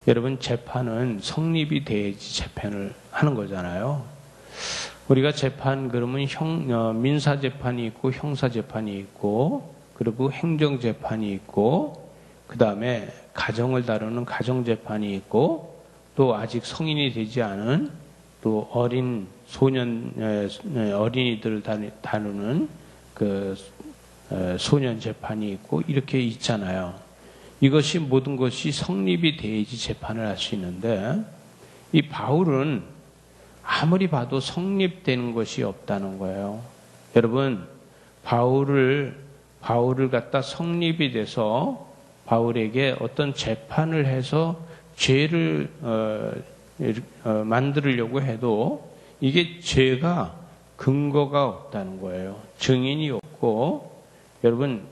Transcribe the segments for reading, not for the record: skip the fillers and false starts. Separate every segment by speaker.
Speaker 1: 여러분, 재판은 성립이 돼야지 재판을 하는 거잖아요. 우리가 재판 그러면 민사재판이 있고 형사재판이 있고 그리고 행정재판이 있고 그 다음에 가정을 다루는 가정재판이 있고 또 아직 성인이 되지 않은 또 어린 어린이들을 다루는 그 소년재판이 있고 이렇게 있잖아요. 이것이 모든 것이 성립이 돼야지 재판을 할 수 있는데 이 바울은 아무리 봐도 성립되는 것이 없다는 거예요. 여러분, 바울을 갖다 성립이 돼서 바울에게 어떤 재판을 해서 죄를 만들려고 해도 이게 죄가 근거가 없다는 거예요. 증인이 없고, 여러분,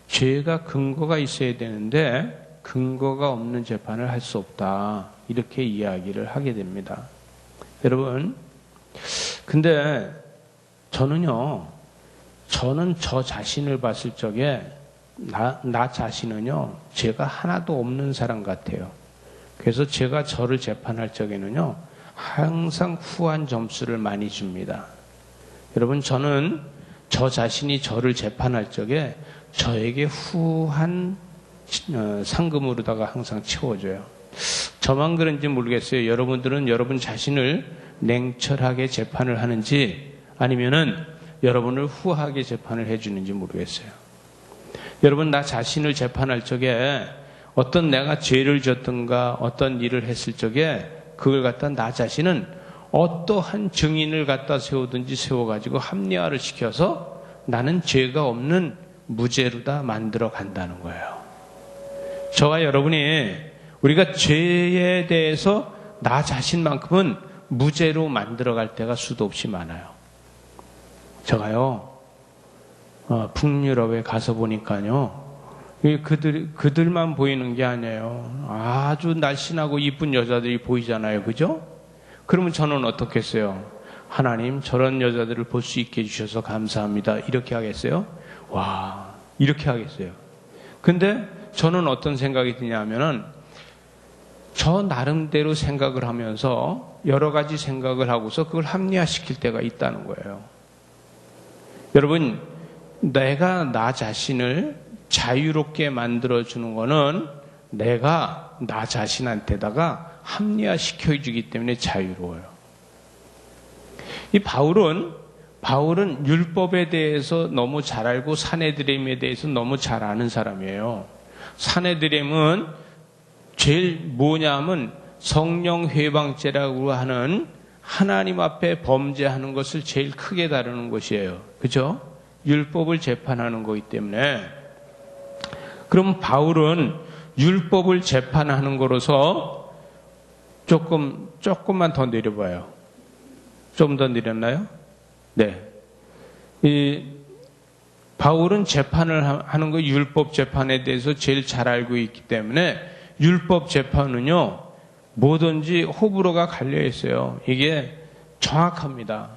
Speaker 1: 죄가 근거가 있어야 되는데 근거가 없는 재판을 할 수 없다. 이렇게 이야기를 하게 됩니다. 여러분, 근데 저는 저 자신을 봤을 적에 나 자신은요, 죄가 하나도 없는 사람 같아요. 그래서 제가 저를 재판할 적에는요, 항상 후한 점수를 많이 줍니다. 여러분, 저는 저 자신이 저를 재판할 적에 저에게 후한 상금으로다가 항상 채워줘요. 저만 그런지 모르겠어요. 여러분들은 여러분 자신을 냉철하게 재판을 하는지 아니면은 여러분을 후하게 재판을 해주는지 모르겠어요. 여러분, 나 자신을 재판할 적에 어떤 내가 죄를 졌든가 어떤 일을 했을 적에 그걸 갖다 나 자신은 어떠한 증인을 갖다 세우든지 세워가지고 합리화를 시켜서 나는 죄가 없는 무죄로다 만들어 간다는 거예요. 저와 여러분이 우리가 죄에 대해서 나 자신만큼은 무죄로 만들어 갈 때가 수도 없이 많아요. 제가요, 북유럽에 가서 보니까요, 그들만 보이는 게 아니에요. 아주 날씬하고 이쁜 여자들이 보이잖아요. 그죠? 그러면 저는 어떻겠어요? 하나님, 저런 여자들을 볼 수 있게 해주셔서 감사합니다. 이렇게 하겠어요? 와, 이렇게 하겠어요. 근데 저는 어떤 생각이 드냐면은 저 나름대로 생각을 하면서 여러 가지 생각을 하고서 그걸 합리화시킬 때가 있다는 거예요. 여러분, 내가 나 자신을 자유롭게 만들어주는 거는 내가 나 자신한테다가 합리화시켜주기 때문에 자유로워요. 이 바울은 율법에 대해서 너무 잘 알고 사내드림에 대해서 너무 잘 아는 사람이에요. 사내드림은 제일 뭐냐면 성령 회방죄라고 하는 하나님 앞에 범죄하는 것을 제일 크게 다루는 것이에요. 그죠? 율법을 재판하는 거기 때문에. 그럼 바울은 율법을 재판하는 거로서 조금만 더 내려봐요. 좀 더 내렸나요? 네. 바울은 재판을 하는 거 율법 재판에 대해서 제일 잘 알고 있기 때문에 율법 재판은요, 뭐든지 호불호가 갈려 있어요. 이게 정확합니다.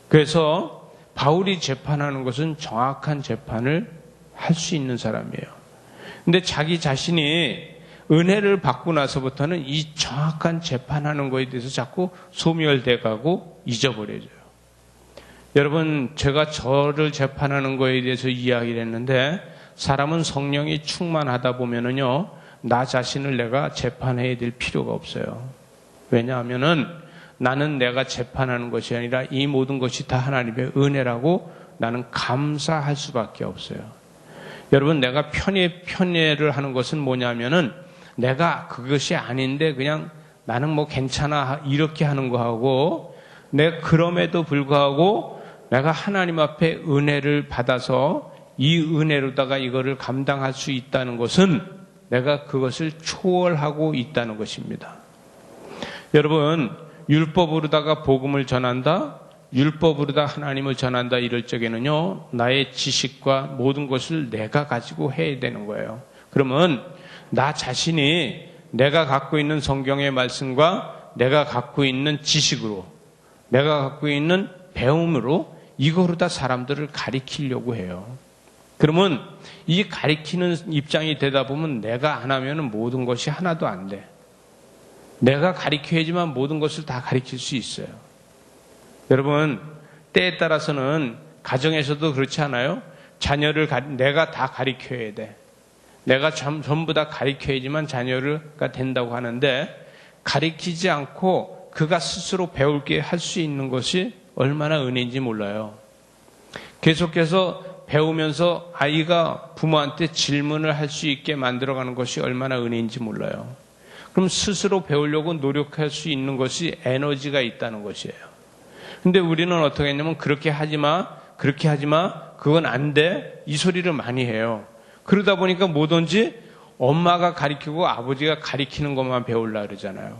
Speaker 1: 그래서 바울이 재판하는 것은 정확한 재판을 할 수 있는 사람이에요. 근데 자기 자신이 은혜를 받고 나서부터는 이 정확한 재판하는 거에 대해서 자꾸 소멸돼 가고 잊어버려져요. 여러분, 제가 저를 재판하는 거에 대해서 이야기를 했는데 사람은 성령이 충만하다 보면은요, 나 자신을 내가 재판해야 될 필요가 없어요. 왜냐하면은 나는 내가 재판하는 것이 아니라 이 모든 것이 다 하나님의 은혜라고 나는 감사할 수밖에 없어요. 여러분, 내가 편애를 하는 것은 뭐냐면은 내가 그것이 아닌데 그냥 나는 뭐 괜찮아 이렇게 하는 거하고, 내가 그럼에도 불구하고 내가 하나님 앞에 은혜를 받아서 이 은혜로다가 이거를 감당할 수 있다는 것은 내가 그것을 초월하고 있다는 것입니다. 여러분, 율법으로다가 복음을 전한다, 율법으로다 하나님을 전한다 이럴 적에는요, 나의 지식과 모든 것을 내가 가지고 해야 되는 거예요. 그러면 나 자신이 내가 갖고 있는 성경의 말씀과 내가 갖고 있는 지식으로, 내가 갖고 있는 배움으로 이거로 다 사람들을 가리키려고 해요. 그러면 이 가리키는 입장이 되다 보면 내가 안 하면 모든 것이 하나도 안 돼. 내가 가르쳐야지만 모든 것을 다 가르칠 수 있어요. 여러분, 때에 따라서는 가정에서도 그렇지 않아요? 자녀를 내가 다 가르쳐야 돼. 내가 전부 다 가르쳐야지만 자녀가 된다고 하는데, 가르치지 않고 그가 스스로 배울게 할 수 있는 것이 얼마나 은혜인지 몰라요. 계속해서 배우면서 아이가 부모한테 질문을 할 수 있게 만들어가는 것이 얼마나 은혜인지 몰라요. 그럼 스스로 배우려고 노력할 수 있는 것이 에너지가 있다는 것이에요. 근데 우리는 어떻게 했냐면 그렇게 하지 마, 그건 안 돼, 이 소리를 많이 해요. 그러다 보니까 뭐든지 엄마가 가르치고 아버지가 가르치는 것만 배우려고 그러잖아요.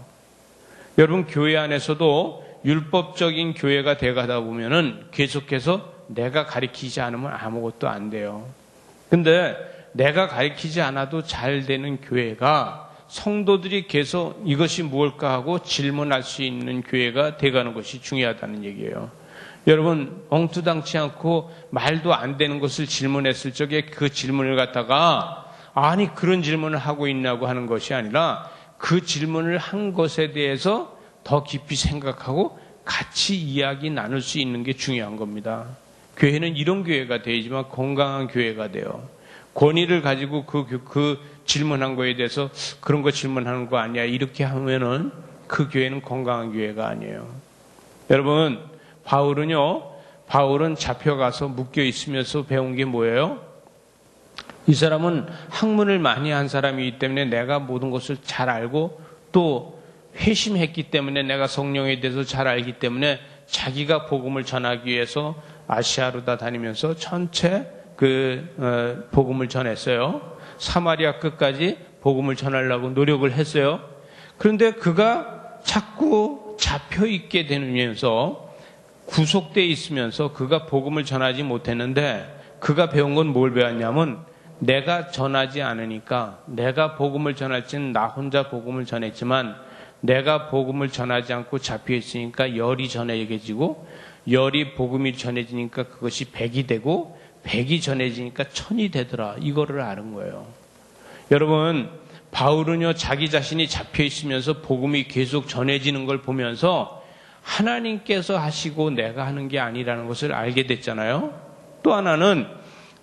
Speaker 1: 여러분, 교회 안에서도 율법적인 교회가 돼가다 보면은 계속해서 내가 가르치지 않으면 아무것도 안 돼요. 근데 내가 가르치지 않아도 잘 되는 교회가 성도들이 계속 이것이 무엇일까 하고 질문할 수 있는 교회가 돼가는 것이 중요하다는 얘기예요. 여러분, 엉투당치 않고 말도 안 되는 것을 질문했을 적에 그 질문을 갖다가 아니 그런 질문을 하고 있냐고 하는 것이 아니라 그 질문을 한 것에 대해서 더 깊이 생각하고 같이 이야기 나눌 수 있는 게 중요한 겁니다. 교회는 이런 교회가 되지만 건강한 교회가 돼요. 권위를 가지고 그 질문한 거에 대해서 그런 거 질문하는 거 아니야 이렇게 하면은 그 교회는 건강한 교회가 아니에요. 여러분, 바울은 잡혀가서 묶여 있으면서 배운 게 뭐예요? 이 사람은 학문을 많이 한 사람이기 때문에 내가 모든 것을 잘 알고 또 회심했기 때문에 내가 성령에 대해서 잘 알기 때문에 자기가 복음을 전하기 위해서 아시아로 다 다니면서 전체 복음을 전했어요. 사마리아 끝까지 복음을 전하려고 노력을 했어요. 그런데 그가 자꾸 잡혀 있게 되면서 구속되어 있으면서 그가 복음을 전하지 못했는데 그가 배운 건 뭘 배웠냐면 내가 전하지 않으니까 내가 복음을 전할지는 나 혼자 복음을 전했지만 내가 복음을 전하지 않고 잡혀 있으니까 열이 전해지고 열이 복음이 전해지니까 그것이 100이 되고 100이 전해지니까 1000이 되더라. 이거를 아는 거예요. 여러분, 바울은요 자기 자신이 잡혀 있으면서 복음이 계속 전해지는 걸 보면서 하나님께서 하시고 내가 하는 게 아니라는 것을 알게 됐잖아요. 또 하나는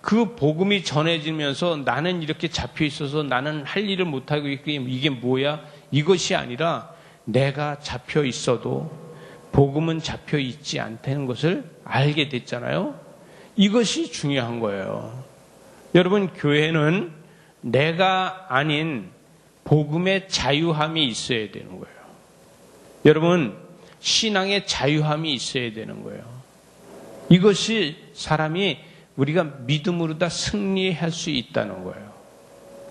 Speaker 1: 그 복음이 전해지면서 나는 이렇게 잡혀 있어서 나는 할 일을 못하고 이게 뭐야? 이것이 아니라 내가 잡혀 있어도 복음은 잡혀 있지 않다는 것을 알게 됐잖아요. 이것이 중요한 거예요. 여러분, 교회는 내가 아닌 복음의 자유함이 있어야 되는 거예요. 여러분, 신앙의 자유함이 있어야 되는 거예요. 이것이 사람이 우리가 믿음으로 다 승리할 수 있다는 거예요.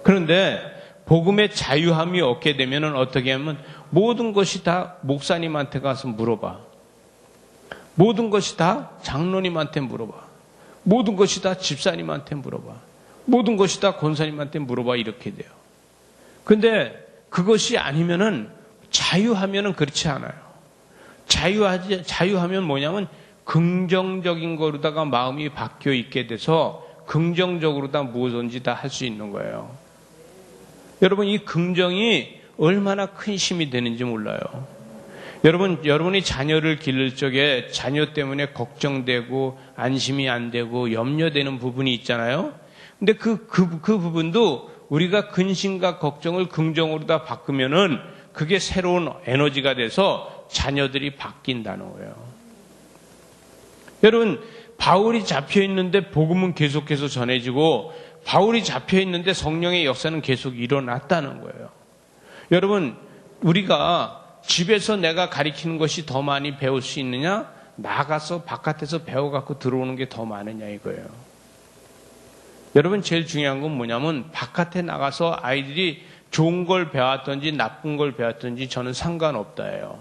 Speaker 1: 그런데 복음의 자유함이 없게 되면 어떻게 하면 모든 것이 다 목사님한테 가서 물어봐. 모든 것이 다 장로님한테 물어봐. 모든 것이 다 집사님한테 물어봐. 모든 것이 다 권사님한테 물어봐. 이렇게 돼요. 근데 그것이 아니면은 자유하면은 그렇지 않아요. 자유하면 뭐냐면 긍정적인 거로다가 마음이 바뀌어 있게 돼서 긍정적으로 다 무엇인지 다 할 수 있는 거예요. 여러분, 이 긍정이 얼마나 큰 힘이 되는지 몰라요. 여러분이 자녀를 기를 적에 자녀 때문에 걱정되고 안심이 안 되고 염려되는 부분이 있잖아요. 근데 그 부분도 우리가 근심과 걱정을 긍정으로 다 바꾸면은 그게 새로운 에너지가 돼서 자녀들이 바뀐다는 거예요. 여러분, 바울이 잡혀 있는데 복음은 계속해서 전해지고 바울이 잡혀 있는데 성령의 역사는 계속 일어났다는 거예요. 여러분, 우리가 집에서 내가 가르치는 것이 더 많이 배울 수 있느냐? 나가서 바깥에서 배워갖고 들어오는 게 더 많으냐 이거예요. 여러분, 제일 중요한 건 뭐냐면 바깥에 나가서 아이들이 좋은 걸 배웠든지 나쁜 걸 배웠든지 저는 상관없다예요.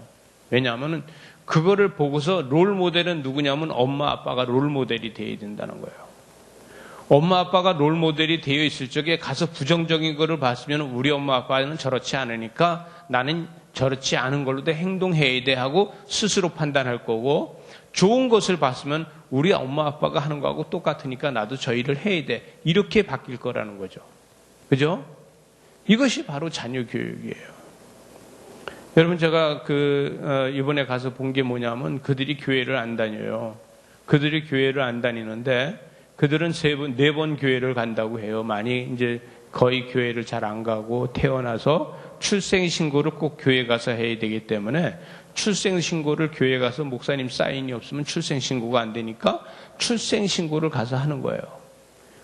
Speaker 1: 왜냐하면 그거를 보고서 롤 모델은 누구냐면 엄마 아빠가 롤 모델이 되어야 된다는 거예요. 엄마 아빠가 롤 모델이 되어 있을 적에 가서 부정적인 거를 봤으면 우리 엄마 아빠는 저렇지 않으니까 나는 저렇지 않은 걸로도 행동해야 돼 하고 스스로 판단할 거고, 좋은 것을 봤으면 우리 엄마 아빠가 하는 거하고 똑같으니까 나도 저 일을 해야 돼, 이렇게 바뀔 거라는 거죠. 그죠? 이것이 바로 자녀 교육이에요. 여러분 제가 이번에 가서 본 게 뭐냐면 그들이 교회를 안 다녀요. 그들이 교회를 안 다니는데 그들은 4번 교회를 간다고 해요. 많이 이제 거의 교회를 잘 안 가고 태어나서 출생신고를 꼭 교회 가서 해야 되기 때문에 출생신고를 교회 가서 목사님 사인이 없으면 출생신고가 안 되니까 출생신고를 가서 하는 거예요.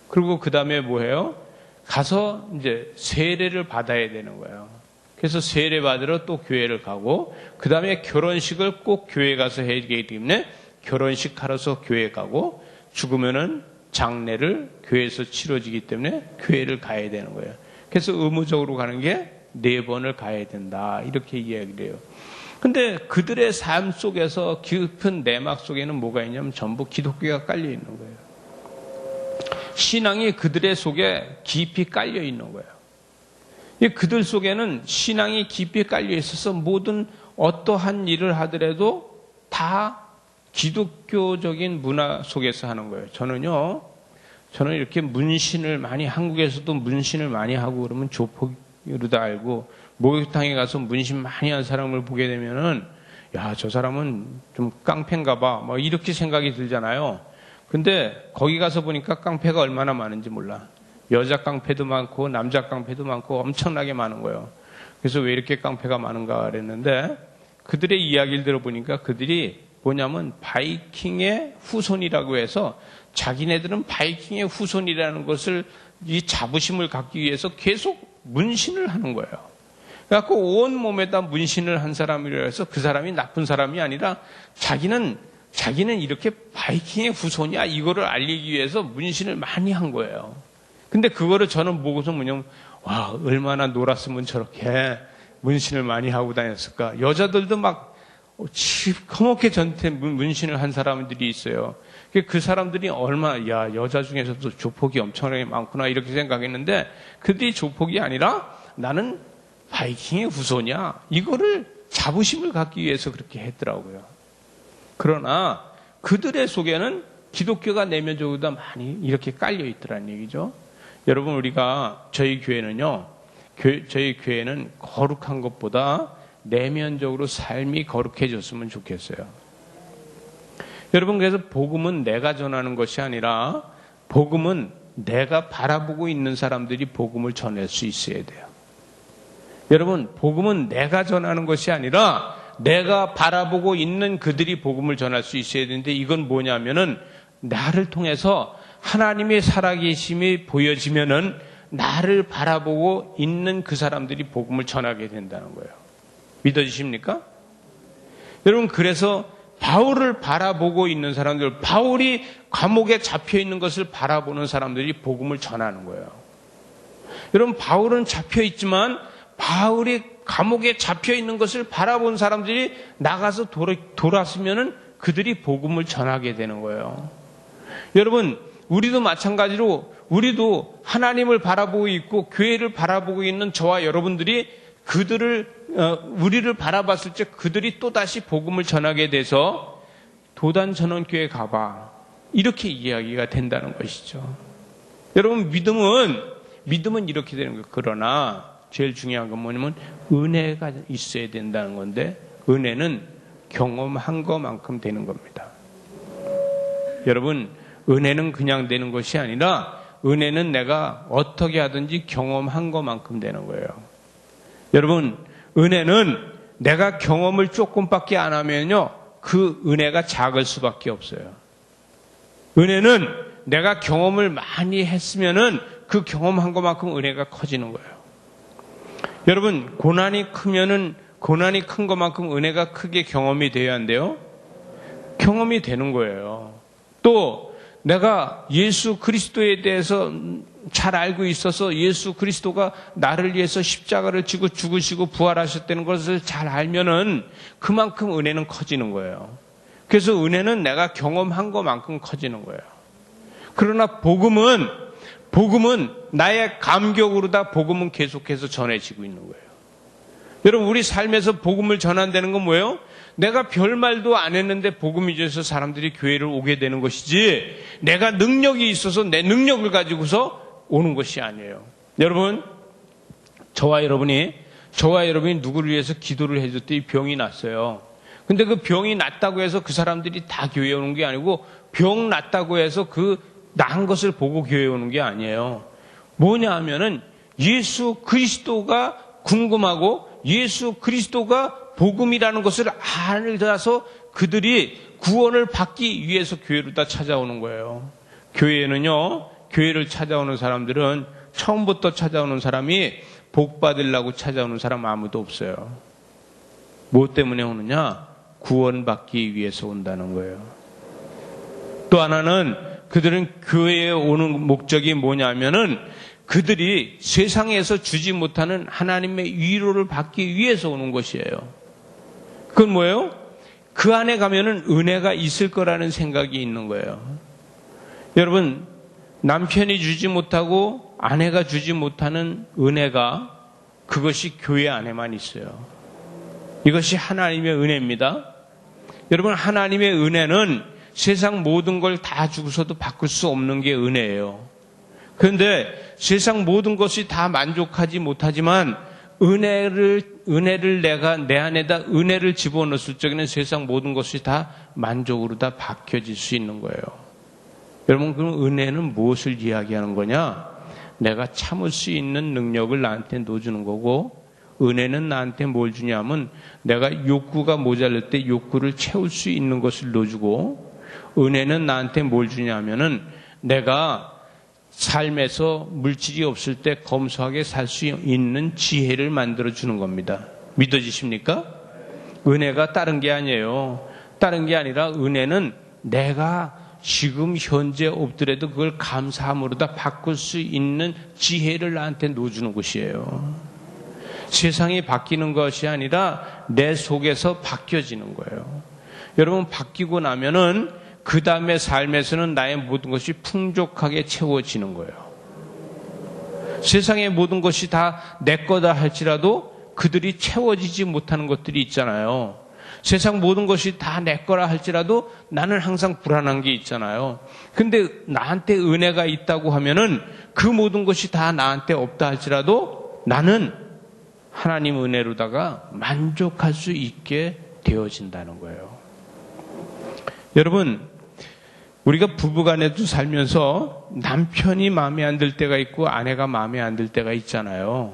Speaker 1: 그리고 그 다음에 뭐예요? 가서 이제 세례를 받아야 되는 거예요. 그래서 세례 받으러 또 교회를 가고 그 다음에 결혼식을 꼭 교회 가서 해야 되기 때문에 결혼식 하러서 교회 가고 죽으면은 장례를 교회에서 치러지기 때문에 교회를 가야 되는 거예요. 그래서 의무적으로 가는 게 4번을 가야 된다. 이렇게 이야기를 해요. 근데 그들의 삶 속에서 깊은 내막 속에는 뭐가 있냐면 전부 기독교가 깔려 있는 거예요. 신앙이 그들의 속에 깊이 깔려 있는 거예요. 그들 속에는 신앙이 깊이 깔려 있어서 모든 어떠한 일을 하더라도 다 기독교적인 문화 속에서 하는 거예요. 저는 이렇게 문신을 많이, 한국에서도 문신을 많이 하고 그러면 조폭으로도 알고, 목욕탕에 가서 문신 많이 한 사람을 보게 되면은, 야, 저 사람은 좀 깡패인가 봐. 뭐 이렇게 생각이 들잖아요. 근데 거기 가서 보니까 깡패가 얼마나 많은지 몰라. 여자 깡패도 많고, 남자 깡패도 많고, 엄청나게 많은 거예요. 그래서 왜 이렇게 깡패가 많은가 그랬는데, 그들의 이야기를 들어보니까 그들이 뭐냐면 바이킹의 후손이라고 해서 자기네들은 바이킹의 후손이라는 것을 이 자부심을 갖기 위해서 계속 문신을 하는 거예요. 그래갖고 온 몸에다 문신을 한 사람이라 해서 그 사람이 나쁜 사람이 아니라 자기는 이렇게 바이킹의 후손이야 이거를 알리기 위해서 문신을 많이 한 거예요. 근데 그거를 저는 보고서 뭐냐면 와 얼마나 놀았으면 저렇게 문신을 많이 하고 다녔을까. 여자들도 막 시커멓게 전체 문신을 한 사람들이 있어요. 그 사람들이 야, 여자 중에서도 조폭이 엄청나게 많구나, 이렇게 생각했는데, 그들이 조폭이 아니라 나는 바이킹의 후손이야. 이거를 자부심을 갖기 위해서 그렇게 했더라고요. 그러나 그들의 속에는 기독교가 내면적으로 많이 이렇게 깔려 있더라는 얘기죠. 여러분, 저희 교회는 거룩한 것보다 내면적으로 삶이 거룩해졌으면 좋겠어요. 여러분, 그래서 복음은 내가 전하는 것이 아니라 복음은 내가 바라보고 있는 사람들이 복음을 전할 수 있어야 돼요. 여러분, 복음은 내가 전하는 것이 아니라 내가 바라보고 있는 그들이 복음을 전할 수 있어야 되는데, 이건 뭐냐면은 나를 통해서 하나님의 살아계심이 보여지면은 나를 바라보고 있는 그 사람들이 복음을 전하게 된다는 거예요. 믿어지십니까? 여러분, 그래서 바울을 바라보고 있는 사람들, 바울이 감옥에 잡혀 있는 것을 바라보는 사람들이 복음을 전하는 거예요. 여러분, 바울은 잡혀 있지만 바울이 감옥에 잡혀 있는 것을 바라본 사람들이 나가서 돌았으면은 그들이 복음을 전하게 되는 거예요. 여러분, 우리도 마찬가지로 우리도 하나님을 바라보고 있고 교회를 바라보고 있는 저와 여러분들이 우리를 바라봤을 때 그들이 또다시 복음을 전하게 돼서 도단전원교회 가봐. 이렇게 이야기가 된다는 것이죠. 여러분, 믿음은 이렇게 되는 거예요. 그러나 제일 중요한 건 뭐냐면 은혜가 있어야 된다는 건데, 은혜는 경험한 것만큼 되는 겁니다. 여러분, 은혜는 그냥 되는 것이 아니라 은혜는 내가 어떻게 하든지 경험한 것만큼 되는 거예요. 여러분, 은혜는 내가 경험을 조금밖에 안 하면요, 그 은혜가 작을 수밖에 없어요. 은혜는 내가 경험을 많이 했으면은 그 경험한 것만큼 은혜가 커지는 거예요. 여러분, 고난이 큰 것만큼 은혜가 크게 경험이 돼야 한대요. 경험이 되는 거예요. 또 내가 예수 그리스도에 대해서 잘 알고 있어서 예수 그리스도가 나를 위해서 십자가를 지고 죽으시고 부활하셨다는 것을 잘 알면은 그만큼 은혜는 커지는 거예요. 그래서 은혜는 내가 경험한 것만큼 커지는 거예요. 그러나 복음은 나의 감격으로 다 복음은 계속해서 전해지고 있는 거예요. 여러분, 우리 삶에서 복음을 전한다는 건 뭐예요? 내가 별말도 안 했는데 복음이 돼서 사람들이 교회를 오게 되는 것이지, 내가 능력이 있어서 내 능력을 가지고서 오는 것이 아니에요. 여러분, 저와 여러분이 저와 여러분이 누구를 위해서 기도를 해줬더니 병이 났어요. 근데 그 병이 났다고 해서 그 사람들이 다 교회에 오는 게 아니고 병 났다고 해서 그 나은 것을 보고 교회에 오는 게 아니에요. 뭐냐 하면은 예수 그리스도가 궁금하고 예수 그리스도가 복음이라는 것을 알아서 그들이 구원을 받기 위해서 교회로 다 찾아오는 거예요. 교회는요, 교회를 찾아오는 사람들은 처음부터 찾아오는 사람이 복 받으려고 찾아오는 사람 아무도 없어요. 뭐 때문에 오느냐? 구원받기 위해서 온다는 거예요. 또 하나는 그들은 교회에 오는 목적이 뭐냐면은 그들이 세상에서 주지 못하는 하나님의 위로를 받기 위해서 오는 것이에요. 그건 뭐예요? 그 안에 가면은 은혜가 있을 거라는 생각이 있는 거예요. 여러분, 남편이 주지 못하고 아내가 주지 못하는 은혜가 그것이 교회 안에만 있어요. 이것이 하나님의 은혜입니다. 여러분, 하나님의 은혜는 세상 모든 걸 다 주고서도 바꿀 수 없는 게 은혜예요. 그런데 세상 모든 것이 다 만족하지 못하지만 은혜를 내가 내 안에다 은혜를 집어넣었을 적에는 세상 모든 것이 다 만족으로 다 바뀌어질 수 있는 거예요. 여러분, 그럼 은혜는 무엇을 이야기하는 거냐? 내가 참을 수 있는 능력을 나한테 넣어주는 거고, 은혜는 나한테 뭘 주냐면 내가 욕구가 모자랄 때 욕구를 채울 수 있는 것을 넣어주고, 은혜는 나한테 뭘 주냐면은 내가 삶에서 물질이 없을 때 검소하게 살 수 있는 지혜를 만들어주는 겁니다. 믿어지십니까? 은혜가 다른 게 아니에요. 다른 게 아니라 은혜는 내가 지금 현재 없더라도 그걸 감사함으로 다 바꿀 수 있는 지혜를 나한테 넣어주는 것이에요. 세상이 바뀌는 것이 아니라 내 속에서 바뀌어지는 거예요. 여러분, 바뀌고 나면은 그 다음에 삶에서는 나의 모든 것이 풍족하게 채워지는 거예요. 세상의 모든 것이 다 내 거다 할지라도 그들이 채워지지 못하는 것들이 있잖아요. 세상 모든 것이 다 내 거라 할지라도 나는 항상 불안한 게 있잖아요. 근데 나한테 은혜가 있다고 하면은 그 모든 것이 다 나한테 없다 할지라도 나는 하나님 은혜로다가 만족할 수 있게 되어진다는 거예요. 여러분, 우리가 부부간에도 살면서 남편이 마음에 안 들 때가 있고 아내가 마음에 안 들 때가 있잖아요.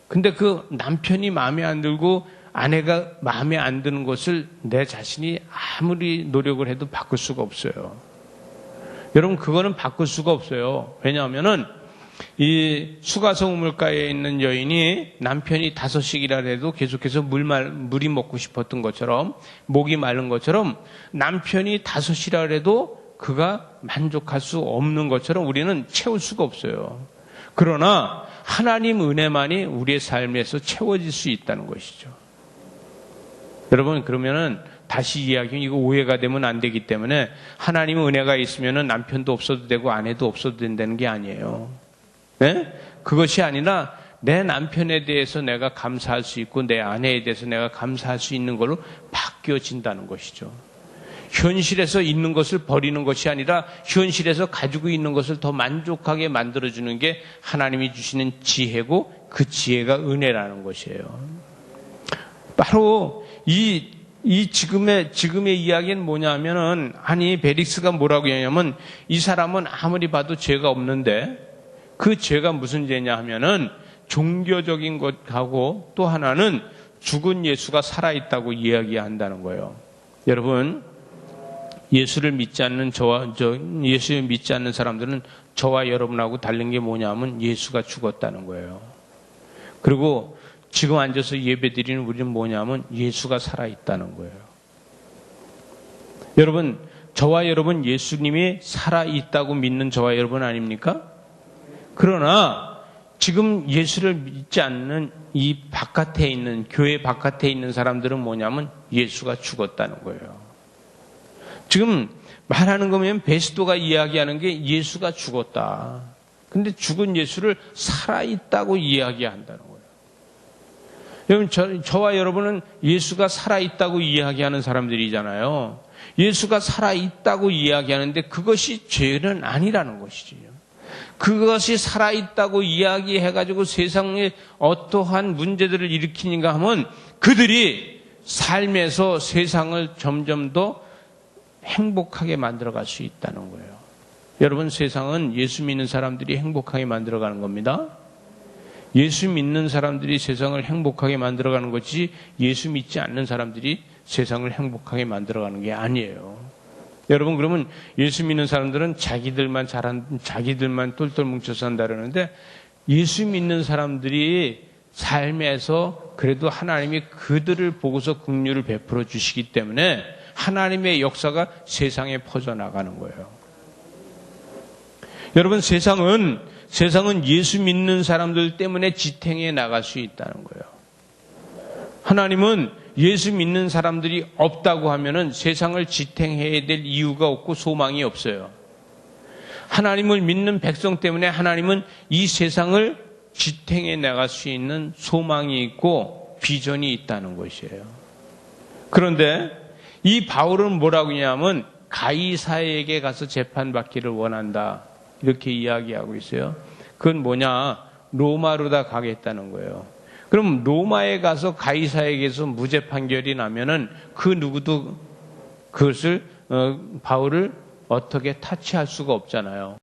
Speaker 1: 근데 그 남편이 마음에 안 들고 아내가 마음에 안 드는 것을 내 자신이 아무리 노력을 해도 바꿀 수가 없어요. 여러분, 그거는 바꿀 수가 없어요. 왜냐하면은 이 수가성 우물가에 있는 여인이 남편이 5씩이라 해도 계속해서 물이 먹고 싶었던 것처럼, 목이 마른 것처럼 남편이 5이라 해도 그가 만족할 수 없는 것처럼 우리는 채울 수가 없어요. 그러나 하나님 은혜만이 우리의 삶에서 채워질 수 있다는 것이죠. 여러분, 그러면은 다시 이야기하면 이거 오해가 되면 안 되기 때문에 하나님의 은혜가 있으면은 남편도 없어도 되고 아내도 없어도 된다는 게 아니에요. 네? 그것이 아니라 내 남편에 대해서 내가 감사할 수 있고 내 아내에 대해서 내가 감사할 수 있는 걸로 바뀌어진다는 것이죠. 현실에서 있는 것을 버리는 것이 아니라 현실에서 가지고 있는 것을 더 만족하게 만들어주는 게 하나님이 주시는 지혜고 그 지혜가 은혜라는 것이에요. 바로 이 지금의 이야기는 뭐냐 하면은, 아니, 베릭스가 뭐라고 하냐면 이 사람은 아무리 봐도 죄가 없는데 그 죄가 무슨 죄냐 하면은 종교적인 것하고 또 하나는 죽은 예수가 살아있다고 이야기한다는 거예요. 여러분, 예수를 믿지 않는 예수를 믿지 않는 사람들은 저와 여러분하고 다른 게 뭐냐면 예수가 죽었다는 거예요. 그리고 지금 앉아서 예배드리는 우리는 뭐냐면 예수가 살아있다는 거예요. 여러분, 저와 여러분 예수님이 살아있다고 믿는 저와 여러분 아닙니까? 그러나 지금 예수를 믿지 않는 이 바깥에 있는, 교회 바깥에 있는 사람들은 뭐냐면 예수가 죽었다는 거예요. 지금 말하는 거면 베스도가 이야기하는 게 예수가 죽었다. 근데 죽은 예수를 살아있다고 이야기한다는 거예요. 여러분, 저와 여러분은 예수가 살아있다고 이야기하는 사람들이잖아요. 예수가 살아있다고 이야기하는데 그것이 죄는 아니라는 것이지요. 그것이 살아있다고 이야기해가지고 세상에 어떠한 문제들을 일으키는가 하면 그들이 삶에서 세상을 점점 더 행복하게 만들어갈 수 있다는 거예요. 여러분, 세상은 예수 믿는 사람들이 행복하게 만들어가는 겁니다. 예수 믿는 사람들이 세상을 행복하게 만들어가는 것이 예수 믿지 않는 사람들이 세상을 행복하게 만들어가는 게 아니에요. 여러분, 그러면 예수 믿는 사람들은 자기들만 똘똘 뭉쳐서 산다 그러는데, 예수 믿는 사람들이 삶에서 그래도 하나님이 그들을 보고서 긍휼을 베풀어 주시기 때문에 하나님의 역사가 세상에 퍼져나가는 거예요. 여러분, 세상은 예수 믿는 사람들 때문에 지탱해 나갈 수 있다는 거예요. 하나님은 예수 믿는 사람들이 없다고 하면은 세상을 지탱해야 될 이유가 없고 소망이 없어요. 하나님을 믿는 백성 때문에 하나님은 이 세상을 지탱해 나갈 수 있는 소망이 있고 비전이 있다는 것이에요. 그런데 이 바울은 뭐라고 하냐면 가이사에게 가서 재판받기를 원한다, 이렇게 이야기하고 있어요. 그건 뭐냐? 로마로 다 가겠다는 거예요. 그럼 로마에 가서 가이사에게서 무죄 판결이 나면은 그 누구도 그것을 바울을 어떻게 타치할 수가 없잖아요.